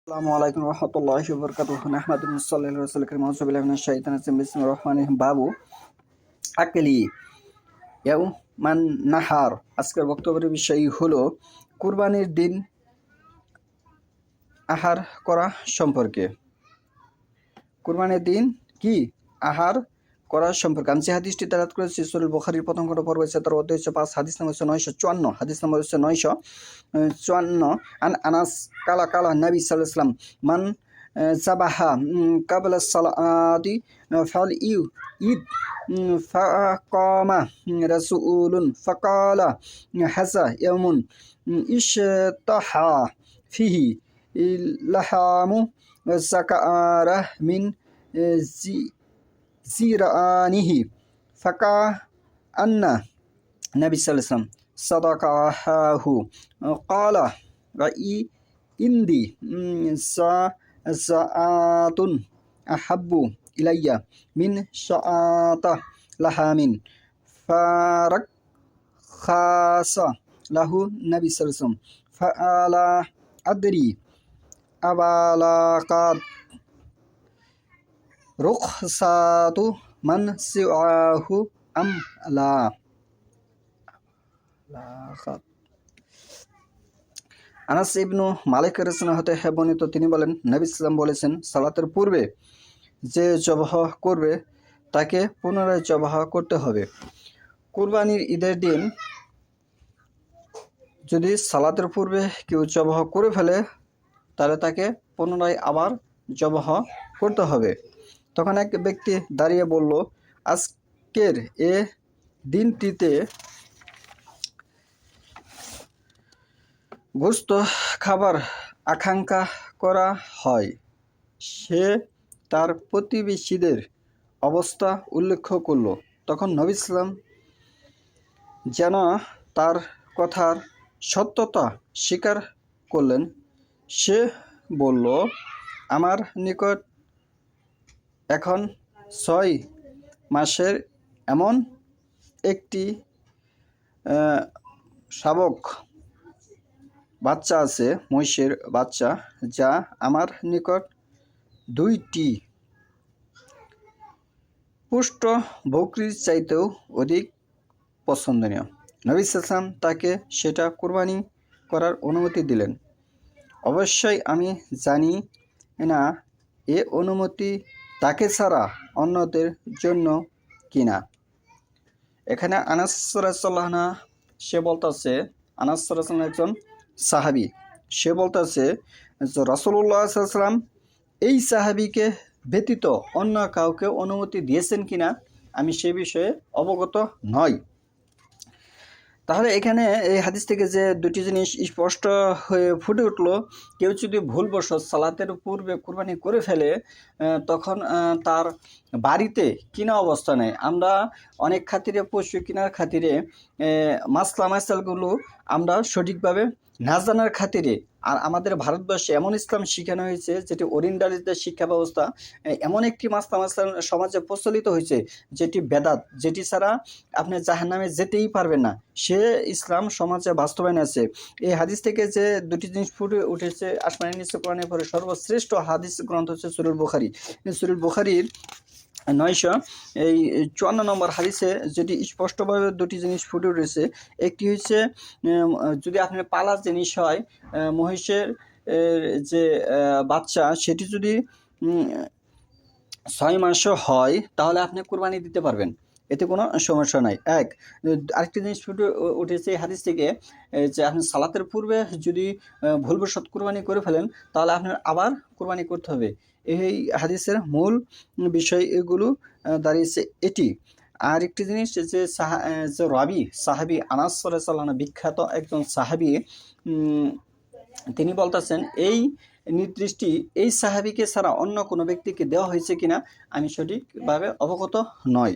আসসালামু আলাইকুম রহমতুল্লাহি ওয়া বারাকাতুহু নাহমাদুহু ওয়া সাল্লাল্লাহু আলা রাসূলিল কারীম আউযু বিল্লাহি মিনাশ শাইতানির রাজিম বিসমিল্লাহির রহমানির রহিম বাবু আকলি ইয়াউমান নাহার। আজকের বক্তব্যের বিষয় হলো কুরবানির দিন আহার করা সম্পর্কে। কুরবানির দিন কি আহার করা সম্পর্কে আমি যে হাদিসটি তেলাওয়াত করেছি সহিহ বুখারীর প্রথম খণ্ড পর্ব 17 অধ্যায় 5 হাদিস নম্বর 954 হাদিস নম্বর 954 আন আনাস কালা কালা নবী সাল্লাল্লাহু আলাইহি ওয়াসাল্লাম মান যাবাহা ক্বাবলা সালাতি ফাল ঈদ ফাকামা রাসূলুন ফাকালা হাযা ইয়াউমুন ইশতাহা ফিহি লাহামু যাকারা মিন জিরানিহি ফাকা আন্না নবী সাল্লাল্লাহু আলাইহি ওয়াসাল্লাম সাদাকাহু ক্বালা রাই ইন্দি সাআতুন আহাব্বু ইলাইয়া মিন সাআতা লাহামিন ফারাক খাসা লাহু নবী সাল্লাল্লাহু আলাইহি ওয়াসাল্লাম ফাআলা আদরি আবালাকাত রুখসাতু মান সিআহু আম লা। আনাস ইবনু মালিক রাদিয়াল্লাহু হতে বর্ণিত, তিনি বলেন নবী সাল্লাল্লাহু বলেছেন, সালাতের পূর্বে যে জবাহ করবে তাকে পুনরায় জবাহ করতে হবে। কুরবানির ঈদের দিন যদি সালাতের পূর্বে কেউ জবাহ করে ফেলে তাহলে তাকে পুনরায় আবার জবাহ করতে হবে। তখন এক ব্যক্তি দাঁড়িয়ে বলল, আজকের এ দিনটিতে গোশত খাবার আকাঙ্ক্ষা করা হয়। সে তার প্রতিবেশীদের অবস্থা উল্লেখ করল। তখন নবী সাল্লাল্লাহু যেন তার কথার সত্যতা স্বীকার করলেন। সে বলল, আমার নিকট এখন 6 মাসের এমন একটি শাবক বাচ্চা আছে, মহিষের বাচ্চা, যা আমার নিকট 2টি পুষ্ট বকরির চাইতেও অধিক পছন্দনীয়। নবী সাল্লাল্লাহু আলাইহি ওয়াসাল্লাম তাকে সেটা কুরবানি করার অনুমতি দিলেন। অবশ্যই আমি জানি না এ অনুমতি তাকে ছাড়া অন্যদের জন্য কিনা। এখানে আনাস রাদিয়াল্লাহু আনহু সে বলতেছে, আনাস রাদিয়াল্লাহু একজন সাহাবী, সে বলতেছে যে রাসূলুল্লাহ সাল্লাল্লাহু আলাইহি ওয়াসাল্লাম এই সাহাবীকে ব্যতীত অন্য কাউকে অনুমতি দিয়েছেন কিনা আমি সে বিষয়ে অবগত নই। তাহলে এখানে এই হাদিস থেকে যে দুটি জিনিস স্পষ্ট হয়ে ফুটে উঠল, কেউ যদি ভুলবশত সালাতের পূর্বে কুরবানি করে ফেলে তখন তার বাড়িতে কিনা অবস্থা নেই। আমরা অনেক খাতিরে পশু কেনার খাতিরে মাসালগুলো আমরা সঠিকভাবে না জানার খাতিরে, আর আমাদের ভারতবর্ষে এমন ইসলাম শিখানো হয়েছে যেটি ওরিয়েন্টালিস্টদের শিক্ষা ব্যবস্থা, এমন একটি মাসলা সমাজে প্রচলিত হয়েছে যেটি বেদাত, যেটি ছাড়া আপনি জাহান্নামে যেতেই পারবেন না, সে ইসলাম সমাজে বাস্তবায়ন আছে। এই হাদিস থেকে যে দুটি জিনিস ফুটে উঠেছে, আসমানের নিচে কোরআনের পরে সর্বশ্রেষ্ঠ হাদিস গ্রন্থ হচ্ছে সহিহ বুখারী। সহিহ বুখারীর 954 নম্বর হাদিসে যেটি স্পষ্টভাবে দুটি জিনিস ফুটে উঠেছে, একটি হচ্ছে যদি আপনার পালা জিনিস হয়, মহিষের যে বাচ্চা সেটি যদি 6 মাসও হয় তাহলে আপনি কুরবানি দিতে পারবেন, এতে কোনো সমস্যা নাই। আরেকটি জিনিস ফুটে উঠেছে এই হাদিস থেকে যে আপনি সালাতের পূর্বে যদি ভুলবশত কুরবানি করে ফেলেন তাহলে আপনার আবার কুরবানি করতে হবে। এই হাদিসের মূল বিষয় এগুলো দাঁড়িয়েছে এটি। আর একটি জিনিস যে সাহাবী আনাস রাদিয়াল্লাহু আনহু, বিখ্যাত একজন সাহাবী, তিনি বলতেছেন এই নির্দিষ্টটি এই সাহাবীকে ছাড়া অন্য কোনো ব্যক্তিকে দেওয়া হয়েছে কিনা আমি সঠিকভাবে অবগত নই।